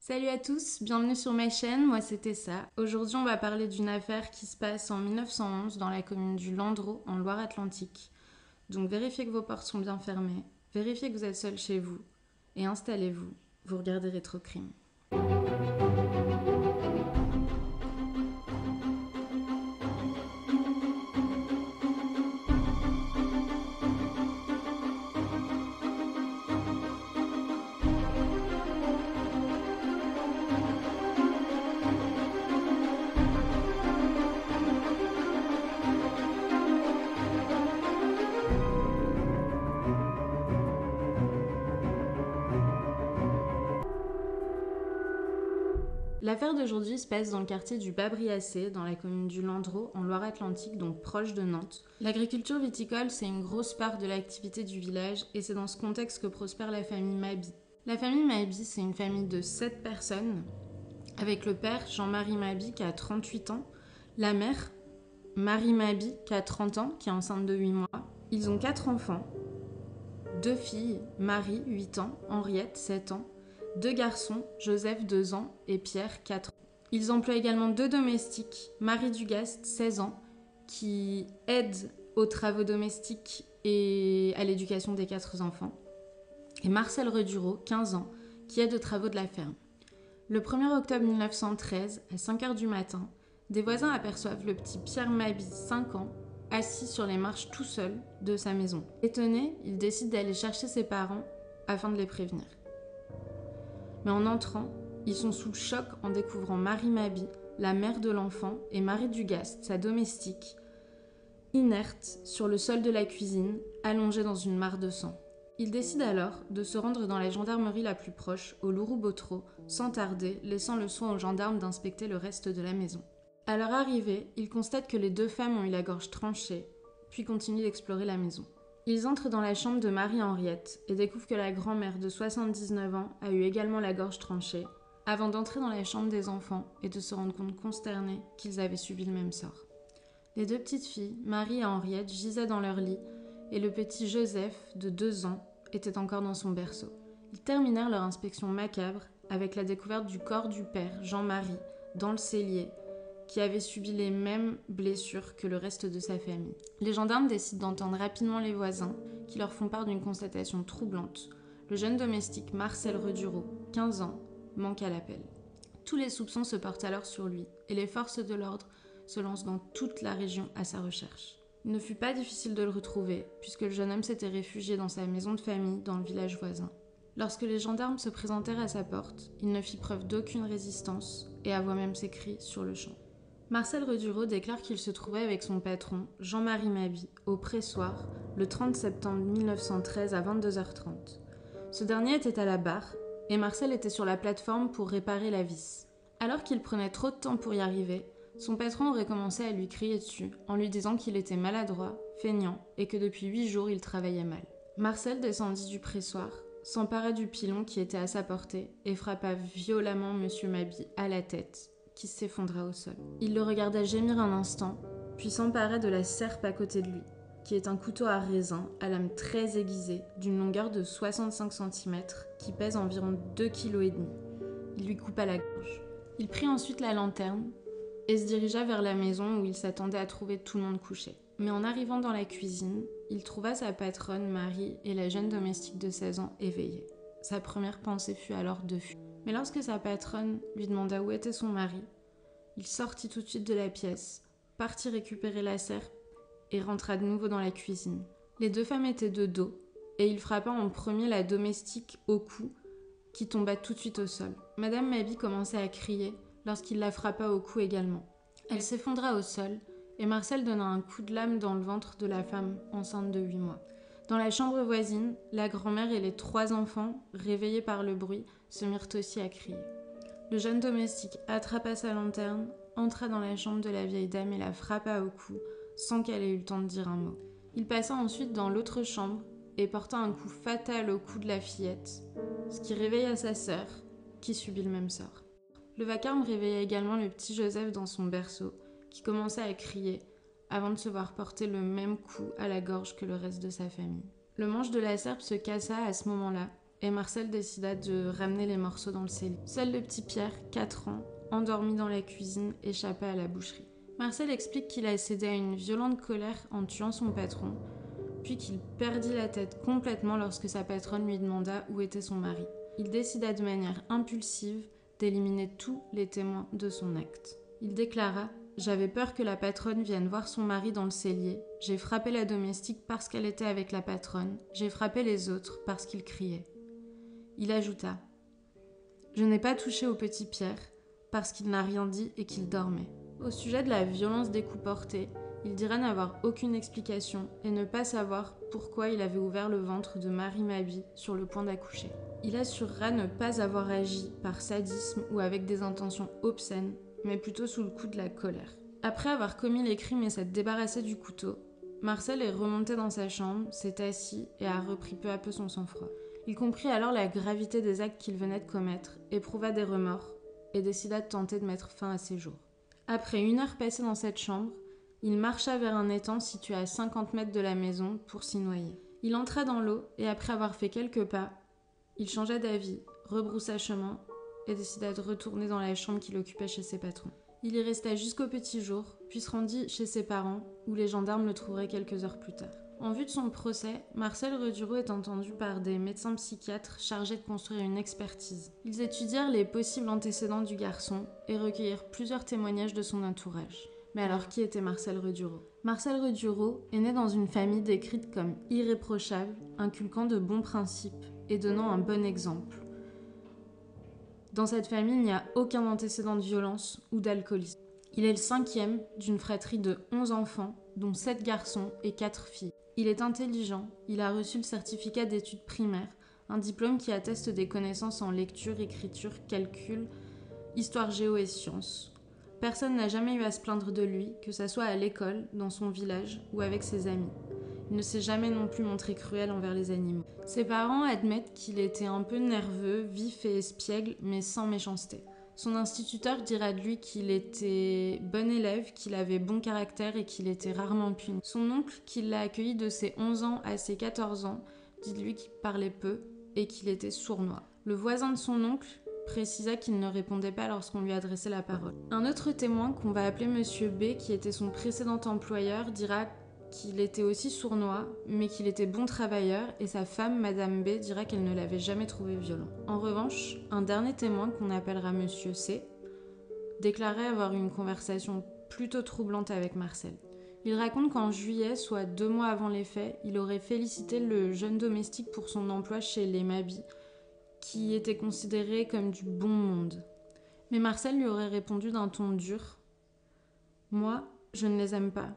Salut à tous, bienvenue sur ma chaîne, moi c'est Tessa. Aujourd'hui on va parler d'une affaire qui se passe en 1911 dans la commune du Landreau en Loire-Atlantique. Donc vérifiez que vos portes sont bien fermées, vérifiez que vous êtes seul chez vous et installez-vous, vous regardez Rétrocrime. L'affaire d'aujourd'hui se passe dans le quartier du Bas-Briassé, dans la commune du Landreau, en Loire-Atlantique, donc proche de Nantes. L'agriculture viticole, c'est une grosse part de l'activité du village et c'est dans ce contexte que prospère la famille Maby. La famille Maby, c'est une famille de 7 personnes, avec le père Jean-Marie Maby qui a 38 ans, la mère Marie Maby qui a 30 ans, qui est enceinte de 8 mois. Ils ont 4 enfants, 2 filles, Marie, 8 ans, Henriette, 7 ans, 2 garçons, Joseph, 2 ans, et Pierre, 4 ans. Ils emploient également 2 domestiques, Marie Dugast, 16 ans, qui aide aux travaux domestiques et à l'éducation des 4 enfants, et Marcel Redureau, 15 ans, qui aide aux travaux de la ferme. Le 1er octobre 1913, à 5h du matin, des voisins aperçoivent le petit Pierre Maby, 5 ans, assis sur les marches tout seul de sa maison. Étonné, il décide d'aller chercher ses parents afin de les prévenir. Mais en entrant, ils sont sous le choc en découvrant Marie Maby, la mère de l'enfant, et Marie Dugast, sa domestique, inertes sur le sol de la cuisine, allongée dans une mare de sang. Ils décident alors de se rendre dans la gendarmerie la plus proche, au Louroux-Botreau, sans tarder, laissant le soin aux gendarmes d'inspecter le reste de la maison. À leur arrivée, ils constatent que les 2 femmes ont eu la gorge tranchée, puis continuent d'explorer la maison. Ils entrent dans la chambre de Marie-Henriette et découvrent que la grand-mère de 79 ans a eu également la gorge tranchée, avant d'entrer dans la chambre des enfants et de se rendre compte consternés qu'ils avaient subi le même sort. Les 2 petites filles, Marie et Henriette, gisaient dans leur lit et le petit Joseph, de 2 ans, était encore dans son berceau. Ils terminèrent leur inspection macabre avec la découverte du corps du père, Jean-Marie, dans le cellier, qui avait subi les mêmes blessures que le reste de sa famille. Les gendarmes décident d'entendre rapidement les voisins, qui leur font part d'une constatation troublante. Le jeune domestique Marcel Redureau, 15 ans, manque à l'appel. Tous les soupçons se portent alors sur lui, et les forces de l'ordre se lancent dans toute la région à sa recherche. Il ne fut pas difficile de le retrouver, puisque le jeune homme s'était réfugié dans sa maison de famille dans le village voisin. Lorsque les gendarmes se présentèrent à sa porte, il ne fit preuve d'aucune résistance et avoua même ses cris sur le champ. Marcel Redureau déclare qu'il se trouvait avec son patron, Jean-Marie Maby, au pressoir, le 30 septembre 1913 à 22h30. Ce dernier était à la barre, et Marcel était sur la plateforme pour réparer la vis. Alors qu'il prenait trop de temps pour y arriver, son patron aurait commencé à lui crier dessus, en lui disant qu'il était maladroit, feignant, et que depuis 8 jours il travaillait mal. Marcel descendit du pressoir, s'empara du pilon qui était à sa portée, et frappa violemment M. Maby à la tête, qui s'effondra au sol. Il le regarda gémir un instant, puis s'empara de la serpe à côté de lui, qui est un couteau à raisin à lame très aiguisée, d'une longueur de 65 cm, qui pèse environ 2,5 kg. Il lui coupa la gorge. Il prit ensuite la lanterne et se dirigea vers la maison où il s'attendait à trouver tout le monde couché. Mais en arrivant dans la cuisine, il trouva sa patronne Marie et la jeune domestique de 16 ans éveillées. Sa première pensée fut alors de fuir. Mais lorsque sa patronne lui demanda où était son mari, il sortit tout de suite de la pièce, partit récupérer la serpe et rentra de nouveau dans la cuisine. Les 2 femmes étaient de dos et il frappa en premier la domestique au cou qui tomba tout de suite au sol. Madame Maby commençait à crier lorsqu'il la frappa au cou également. Elle s'effondra au sol et Marcel donna un coup de lame dans le ventre de la femme enceinte de 8 mois. Dans la chambre voisine, la grand-mère et les 3 enfants, réveillés par le bruit, se mirent aussi à crier. Le jeune domestique attrapa sa lanterne, entra dans la chambre de la vieille dame et la frappa au cou, sans qu'elle ait eu le temps de dire un mot. Il passa ensuite dans l'autre chambre et porta un coup fatal au cou de la fillette, ce qui réveilla sa sœur, qui subit le même sort. Le vacarme réveilla également le petit Joseph dans son berceau, qui commençait à crier, avant de se voir porter le même coup à la gorge que le reste de sa famille. Le manche de la serpe se cassa à ce moment-là, et Marcel décida de ramener les morceaux dans le cellier. Seul le petit Pierre, 4 ans, endormi dans la cuisine, échappa à la boucherie. Marcel explique qu'il a cédé à une violente colère en tuant son patron, puis qu'il perdit la tête complètement lorsque sa patronne lui demanda où était son mari. Il décida de manière impulsive d'éliminer tous les témoins de son acte. Il déclara « J'avais peur que la patronne vienne voir son mari dans le cellier. J'ai frappé la domestique parce qu'elle était avec la patronne. J'ai frappé les autres parce qu'ils criaient. » Il ajouta « Je n'ai pas touché au petit Pierre parce qu'il n'a rien dit et qu'il dormait. » Au sujet de la violence des coups portés, il dira n'avoir aucune explication et ne pas savoir pourquoi il avait ouvert le ventre de Marie Maby sur le point d'accoucher. Il assurera ne pas avoir agi par sadisme ou avec des intentions obscènes, mais plutôt sous le coup de la colère. Après avoir commis les crimes et s'être débarrassé du couteau, Marcel est remonté dans sa chambre, s'est assis et a repris peu à peu son sang-froid. Il comprit alors la gravité des actes qu'il venait de commettre, éprouva des remords et décida de tenter de mettre fin à ses jours. Après 1 heure passée dans cette chambre, il marcha vers un étang situé à 50 mètres de la maison pour s'y noyer. Il entra dans l'eau et après avoir fait quelques pas, il changea d'avis, rebroussa chemin et décida de retourner dans la chambre qu'il occupait chez ses patrons. Il y resta jusqu'au petit jour, puis se rendit chez ses parents, où les gendarmes le trouveraient quelques heures plus tard. En vue de son procès, Marcel Redureau est entendu par des médecins psychiatres chargés de construire une expertise. Ils étudièrent les possibles antécédents du garçon et recueillirent plusieurs témoignages de son entourage. Mais alors, qui était Marcel Redureau ? Marcel Redureau est né dans une famille décrite comme irréprochable, inculquant de bons principes et donnant un bon exemple. Dans cette famille, il n'y a aucun antécédent de violence ou d'alcoolisme. Il est le 5e d'une fratrie de 11 enfants, dont 7 garçons et 4 filles. Il est intelligent, il a reçu le certificat d'études primaires, un diplôme qui atteste des connaissances en lecture, écriture, calcul, histoire géo et sciences. Personne n'a jamais eu à se plaindre de lui, que ce soit à l'école, dans son village ou avec ses amis. Il ne s'est jamais non plus montré cruel envers les animaux. Ses parents admettent qu'il était un peu nerveux, vif et espiègle, mais sans méchanceté. Son instituteur dira de lui qu'il était bon élève, qu'il avait bon caractère et qu'il était rarement puni. Son oncle, qui l'a accueilli de ses 11 ans à ses 14 ans, dit de lui qu'il parlait peu et qu'il était sournois. Le voisin de son oncle précisa qu'il ne répondait pas lorsqu'on lui adressait la parole. Un autre témoin, qu'on va appeler Monsieur B, qui était son précédent employeur, dira qu'il était aussi sournois, mais qu'il était bon travailleur, et sa femme, Madame B, dira qu'elle ne l'avait jamais trouvé violent. En revanche, un dernier témoin, qu'on appellera Monsieur C, déclarait avoir eu une conversation plutôt troublante avec Marcel. Il raconte qu'en juillet, soit 2 mois avant les faits, il aurait félicité le jeune domestique pour son emploi chez les Maby, qui était considéré comme du bon monde. Mais Marcel lui aurait répondu d'un ton dur « Moi, je ne les aime pas.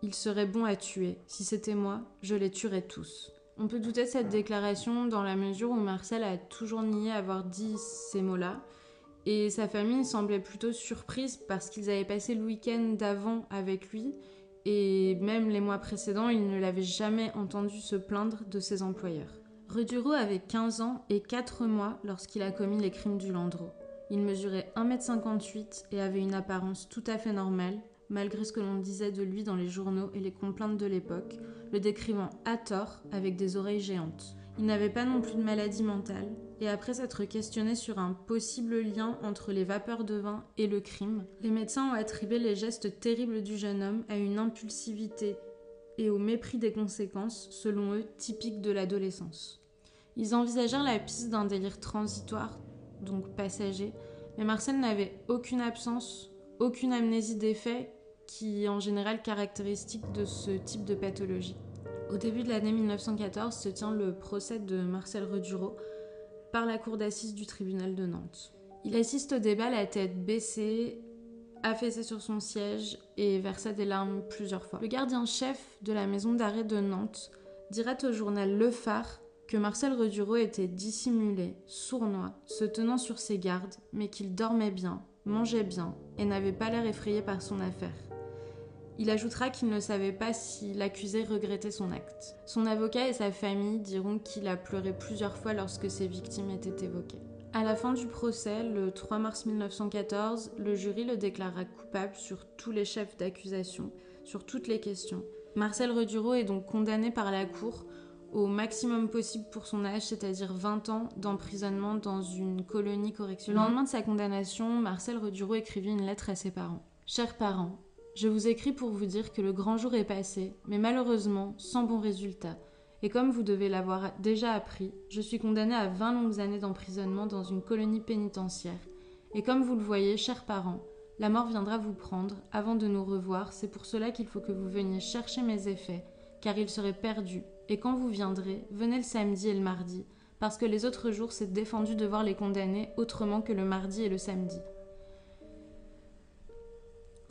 Ils seraient bons à tuer. Si c'était moi, je les tuerais tous. » On peut douter de cette déclaration dans la mesure où Marcel a toujours nié avoir dit ces mots-là, et sa famille semblait plutôt surprise parce qu'ils avaient passé le week-end d'avant avec lui, et même les mois précédents, ils ne l'avaient jamais entendu se plaindre de ses employeurs. Redureau avait 15 ans et 4 mois lorsqu'il a commis les crimes du Landreau. Il mesurait 1,58 m et avait une apparence tout à fait normale, malgré ce que l'on disait de lui dans les journaux et les complaintes de l'époque, le décrivant à tort avec des oreilles géantes. Il n'avait pas non plus de maladie mentale, et après s'être questionné sur un possible lien entre les vapeurs de vin et le crime, les médecins ont attribué les gestes terribles du jeune homme à une impulsivité et au mépris des conséquences, selon eux, typiques de l'adolescence. Ils envisagèrent la piste d'un délire transitoire, donc passager, mais Marcel n'avait aucune absence, aucune amnésie des faits, qui est en général caractéristique de ce type de pathologie. Au début de l'année 1914 se tient le procès de Marcel Redureau par la cour d'assises du tribunal de Nantes. Il assiste au débat la tête baissée, affaissé sur son siège et versa des larmes plusieurs fois. Le gardien-chef de la maison d'arrêt de Nantes dira au journal Le Phare que Marcel Redureau était dissimulé, sournois, se tenant sur ses gardes, mais qu'il dormait bien, mangeait bien et n'avait pas l'air effrayé par son affaire. Il ajoutera qu'il ne savait pas si l'accusé regrettait son acte. Son avocat et sa famille diront qu'il a pleuré plusieurs fois lorsque ses victimes étaient évoquées. À la fin du procès, le 3 mars 1914, le jury le déclara coupable sur tous les chefs d'accusation, sur toutes les questions. Marcel Redureau est donc condamné par la cour au maximum possible pour son âge, c'est-à-dire 20 ans d'emprisonnement dans une colonie correctionnelle. Le lendemain de sa condamnation, Marcel Redureau écrivit une lettre à ses parents. « Chers parents, je vous écris pour vous dire que le grand jour est passé, mais malheureusement sans bon résultat. Et comme vous devez l'avoir déjà appris, je suis condamné à 20 longues années d'emprisonnement dans une colonie pénitentiaire. Et comme vous le voyez, chers parents, la mort viendra vous prendre avant de nous revoir. C'est pour cela qu'il faut que vous veniez chercher mes effets, car ils seraient perdus. Et quand vous viendrez, venez le samedi et le mardi, parce que les autres jours, c'est défendu de voir les condamnés autrement que le mardi et le samedi.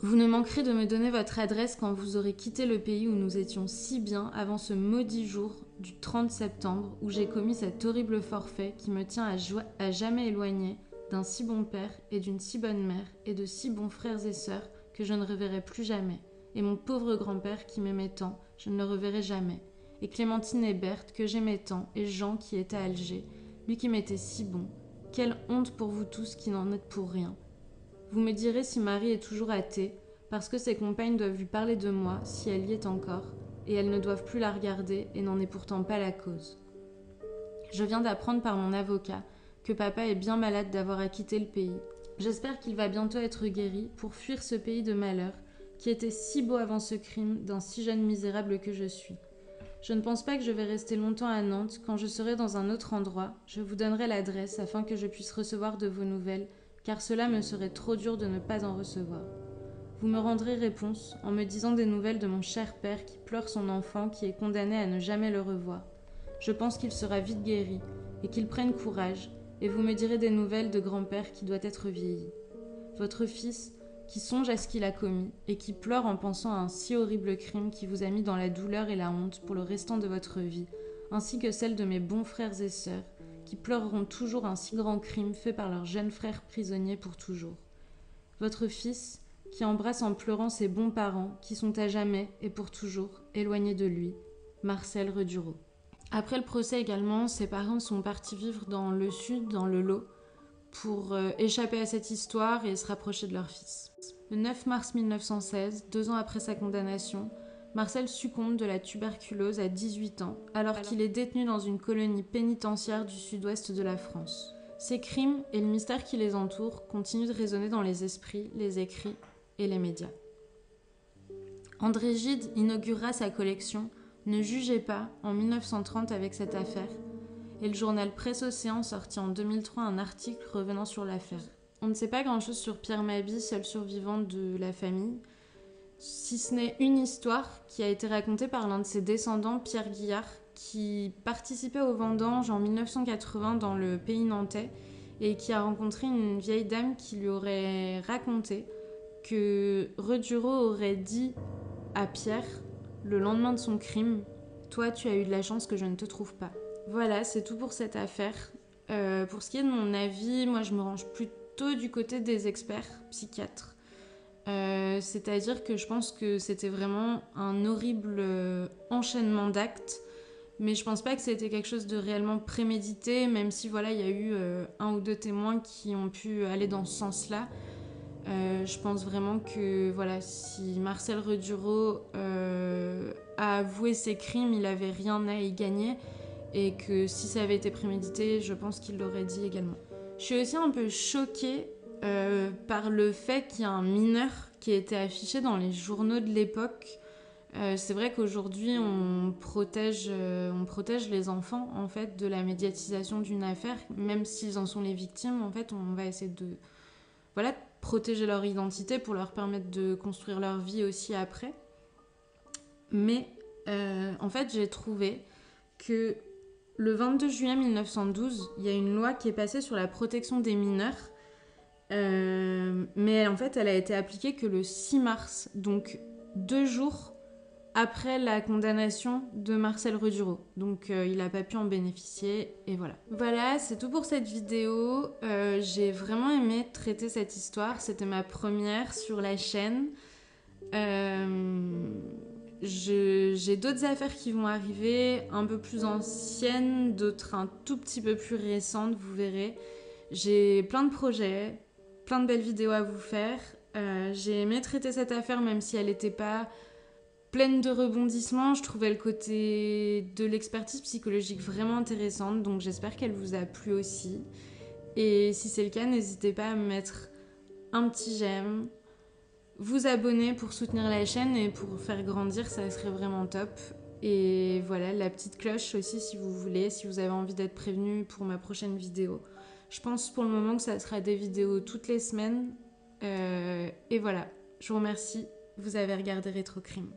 Vous ne manquerez de me donner votre adresse quand vous aurez quitté le pays où nous étions si bien avant ce maudit jour du 30 septembre où j'ai commis cet horrible forfait qui me tient à jamais éloigné d'un si bon père et d'une si bonne mère et de si bons frères et sœurs que je ne reverrai plus jamais. Et mon pauvre grand-père qui m'aimait tant, je ne le reverrai jamais. Et Clémentine et Berthe que j'aimais tant, et Jean qui était à Alger, lui qui m'était si bon. Quelle honte pour vous tous qui n'en êtes pour rien. Vous me direz si Marie est toujours athée, parce que ses compagnes doivent lui parler de moi, si elle y est encore, et elles ne doivent plus la regarder, et n'en est pourtant pas la cause. Je viens d'apprendre par mon avocat que papa est bien malade d'avoir à quitter le pays. J'espère qu'il va bientôt être guéri pour fuir ce pays de malheur, qui était si beau avant ce crime d'un si jeune misérable que je suis. Je ne pense pas que je vais rester longtemps à Nantes. Quand je serai dans un autre endroit, je vous donnerai l'adresse afin que je puisse recevoir de vos nouvelles, car cela me serait trop dur de ne pas en recevoir. Vous me rendrez réponse en me disant des nouvelles de mon cher père qui pleure son enfant qui est condamné à ne jamais le revoir. Je pense qu'il sera vite guéri et qu'il prenne courage, et vous me direz des nouvelles de grand-père qui doit être vieilli. Votre fils, qui songe à ce qu'il a commis et qui pleure en pensant à un si horrible crime qui vous a mis dans la douleur et la honte pour le restant de votre vie, ainsi que celle de mes bons frères et sœurs, qui pleureront toujours un si grand crime fait par leur jeune frère prisonnier pour toujours. Votre fils, qui embrasse en pleurant ses bons parents, qui sont à jamais et pour toujours éloignés de lui, Marcel Redureau. Après le procès également, ses parents sont partis vivre dans le sud, dans le Lot, pour échapper à cette histoire et se rapprocher de leur fils. Le 9 mars 1916, 2 ans après sa condamnation, Marcel succombe de la tuberculose à 18 ans, alors qu'il est détenu dans une colonie pénitentiaire du sud-ouest de la France. Ses crimes et le mystère qui les entoure continuent de résonner dans les esprits, les écrits et les médias. André Gide inaugurera sa collection « Ne jugez pas » en 1930 avec cette affaire, et le journal Presse Océan sortit en 2003 un article revenant sur l'affaire. On ne sait pas grand-chose sur Pierre Mabie, seul survivant de la famille, si ce n'est une histoire qui a été racontée par l'un de ses descendants, Pierre Guillard, qui participait aux vendanges en 1980 dans le pays nantais et qui a rencontré une vieille dame qui lui aurait raconté que Redureau aurait dit à Pierre, le lendemain de son crime, « Toi, tu as eu de la chance que je ne te trouve pas ». Voilà, c'est tout pour cette affaire. Pour ce qui est de mon avis, moi je me range plutôt du côté des experts psychiatres. C'est-à-dire que je pense que c'était vraiment un horrible enchaînement d'actes, mais je pense pas que c'était quelque chose de réellement prémédité, même si voilà, il y a eu un ou deux témoins qui ont pu aller dans ce sens-là. Je pense vraiment que voilà, si Marcel Redureau a avoué ses crimes, il avait rien à y gagner, et que si ça avait été prémédité, je pense qu'il l'aurait dit également. Je suis aussi un peu choquée par le fait qu'il y a un mineur qui a été affiché dans les journaux de l'époque. C'est vrai qu'aujourd'hui, on protège les enfants en fait, de la médiatisation d'une affaire, même s'ils en sont les victimes. En fait, on va essayer de protéger leur identité pour leur permettre de construire leur vie aussi après. Mais en fait, j'ai trouvé que le 22 juillet 1912, il y a une loi qui est passée sur la protection des mineurs, mais en fait, elle a été appliquée que le 6 mars, donc 2 jours après la condamnation de Marcel Redureau. Donc, il n'a pas pu en bénéficier, et voilà. Voilà, c'est tout pour cette vidéo. J'ai vraiment aimé traiter cette histoire. C'était ma première sur la chaîne. J'ai d'autres affaires qui vont arriver, un peu plus anciennes, d'autres un tout petit peu plus récentes, vous verrez. J'ai plein de projets, plein de belles vidéos à vous faire. J'ai aimé traiter cette affaire, même si elle n'était pas pleine de rebondissements. Je trouvais le côté de l'expertise psychologique vraiment intéressante, donc j'espère qu'elle vous a plu aussi. Et si c'est le cas, n'hésitez pas à me mettre un petit j'aime, vous abonner pour soutenir la chaîne et pour faire grandir, ça serait vraiment top. Et voilà, la petite cloche aussi si vous voulez, si vous avez envie d'être prévenu pour ma prochaine vidéo. Je pense pour le moment que ça sera des vidéos toutes les semaines. Et voilà, je vous remercie, vous avez regardé Rétrocrime.